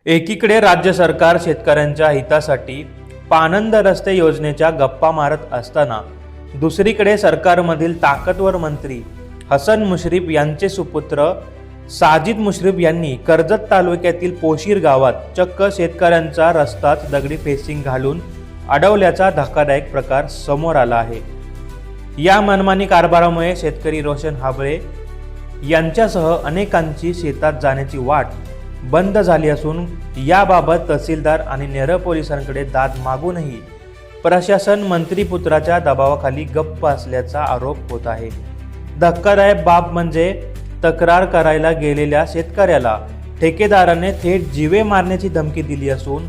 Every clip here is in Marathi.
एकीकडे राज्य सरकार शेतकऱ्यांच्या हितासाठी पानंद रस्ते योजनेच्या गप्पा मारत असताना दुसरीकडे सरकारमधील ताकदवर मंत्री हसन मुश्रीफ यांचे सुपुत्र साजिद मुश्रीफ यांनी कर्जत तालुक्यातील पोशीर गावात चक्क शेतकऱ्यांचा रस्ताच दगडी फेसिंग घालून अडवल्याचा धक्कादायक प्रकार समोर आला आहे। या मनमानी कारभारामुळे शेतकरी रोशन हाबळे यांच्यासह अनेकांची शेतात जाण्याची वाट बंद झाली असून याबाबत तहसीलदार आणि नेरळ पोलिसांकडे दाद मागूनही प्रशासन मंत्रीपुत्राच्या दबावाखाली गप्प असल्याचा आरोप होत आहे। धक्कादायक बाब म्हणजे तक्रार करायला गेलेल्या शेतकऱ्याला ठेकेदाराने थेट जीवे मारण्याची धमकी दिली असून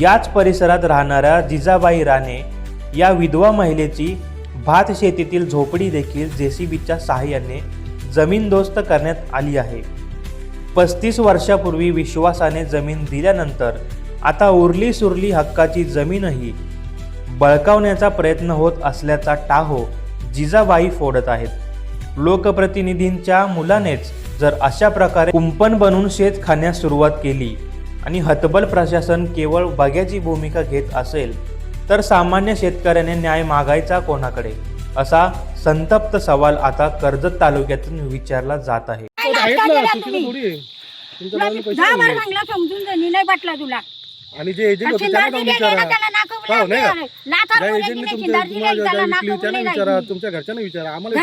याच परिसरात राहणाऱ्या जिजाबाई राणे या विधवा महिलेची भात शेतीतील झोपडी देखील जेसीबीच्या सहाय्याने जमीनदोस्त करण्यात आली आहे। 35 वर्षापूर्वी विश्वासाने जमीन दिल्यानंतर आता उरली सुरली हक्काची जमीनही बळकावण्याचा प्रयत्न होत असल्याचा टाहो जिजाबाई फोडत आहेत। लोकप्रतिनिधींच्या मुलानेच जर अशा प्रकारे कुंपण बनून शेत खाण्यास सुरुवात केली आणि हतबल प्रशासन केवळ बघ्याची भूमिका घेत असेल तर सामान्य शेतकऱ्याने न्याय मागायचा कोणाकडे, असा संतप्त सवाल आता कर्जत तालुक्यातून विचारला जात आहे। आणि जे एजंट होते त्यांना विचारा, हो नाही का एजंटने तुमच्या विचारा, तुमच्या घरच्यांना विचारा, आम्हाला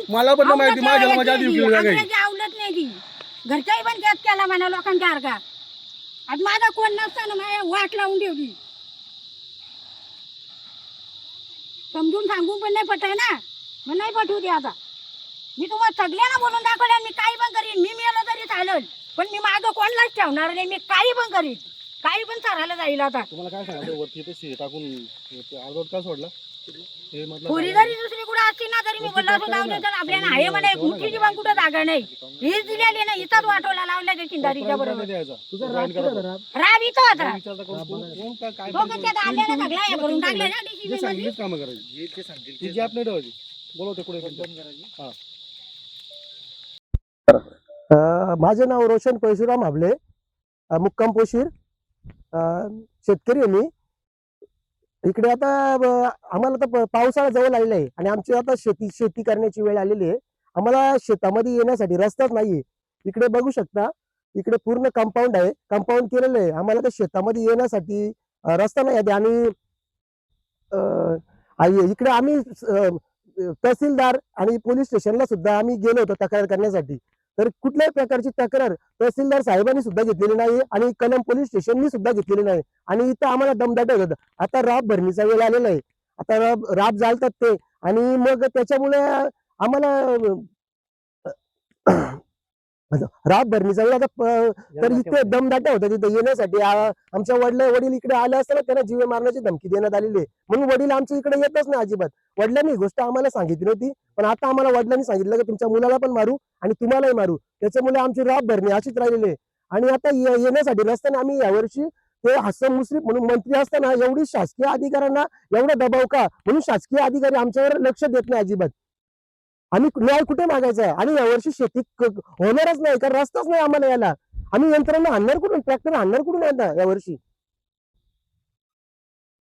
मला पण माहिती माझ्या आधी विकली जागा घरच्याही पण त्यात केला म्हणा लोकांच्या अर्गा। आज माझा कोण नसताना माझ्या वाट लावून ठेवली, समजून सांगून पण नाही पटाय ना, मग नाही पटवू दे। आता मी तुम्हाला सगळ्यांना बोलून दाखवलं, मी काही पण करीन, मी मेलो तरी चालेल, पण मी मागं कोणलाच ठेवणार नाही, मी काही पण करीन, काही पण चालायला जाईल। आता तुम्हाला काय सांगायचं, वरती ते टाकून अर्धवट का सोडला? पुरी जरी दुसरी कुठे असती ना तरी मी बोलला होता तर आपल्याला आहे म्हणे कुठची पण कुठं जागा नाही, हीच दिलेली ना, इथंच वाटोला लावल्या त्या चिंधारीच्या बरोबर राब इथं होता, आल्याला सगळा हे करून टाकलं ना DCB कामं करायची, जी आपण ठेवायची बोलवते पुढे। माझे नाव रोशन परशुराम हाबळे, मुक्काम पोशीर, शेतकरी आहे मी इकडे। आता आम्हाला तर पावसाळा जवळ आलेला आहे आणि आमची आता शेती करण्याची वेळ आलेली आहे। आम्हाला शेतामध्ये येण्यासाठी रस्ताच नाहीये। इकडे बघू शकता, इकडे पूर्ण कंपाऊंड आहे, कंपाऊंड केलेलं आहे, आम्हाला तर शेतामध्ये येण्यासाठी रस्ता नाही आहे। आणि इकडे आम्ही तहसीलदार आणि पोलीस स्टेशनला सुद्धा आम्ही गेलो होतो तक्रार करण्यासाठी, तर कुठल्याही प्रकारची तक्रार तहसीलदार साहेबांनी सुद्धा घेतलेली नाही आणि कलम पोलीस स्टेशननी सुद्धा घेतलेली नाही। आणि इथं आम्हाला दमदाट होतं। आता राब भरणीचा वेळ आलेला आहे, आता राब जाळतात ते, आणि मग त्याच्यामुळे आम्हाला राब भरणीचा वेळ आता, तर इथे दमदाट होतं तिथे येण्यासाठी। आमच्या वडील इकडे आले असताना त्यांना जीवे मारण्याची धमकी देण्यात आलेली आहे, म्हणून वडील आमच्या इकडे येतच नाही अजिबात। वडिलांनी ही गोष्ट आम्हाला सांगितली नव्हती, पण आता आम्हाला वडिलांनी सांगितलं की तुमच्या मुलाला पण मारू आणि तुम्हालाही मारू, त्याच्यामुळे आमची राब भरणी अशीच राहिलेली आहे। आणि आता येण्यासाठी रस्त्याने आम्ही यावर्षी ते हसन मुश्रीफ म्हणून मंत्री असताना एवढी शासकीय अधिकाऱ्यांना एवढा दबाव का, म्हणून शासकीय अधिकारी आमच्यावर लक्ष देत नाही अजिबात। आम्ही न्याय कुठे मागायचा आहे? आणि यावर्षी शेती होणारच नाही, कारण रस्ताच नाही आम्हाला यायला। आम्ही यंत्रणा आणणार कुठून, ट्रॅक्टर आणणार कुठून यावर्षी?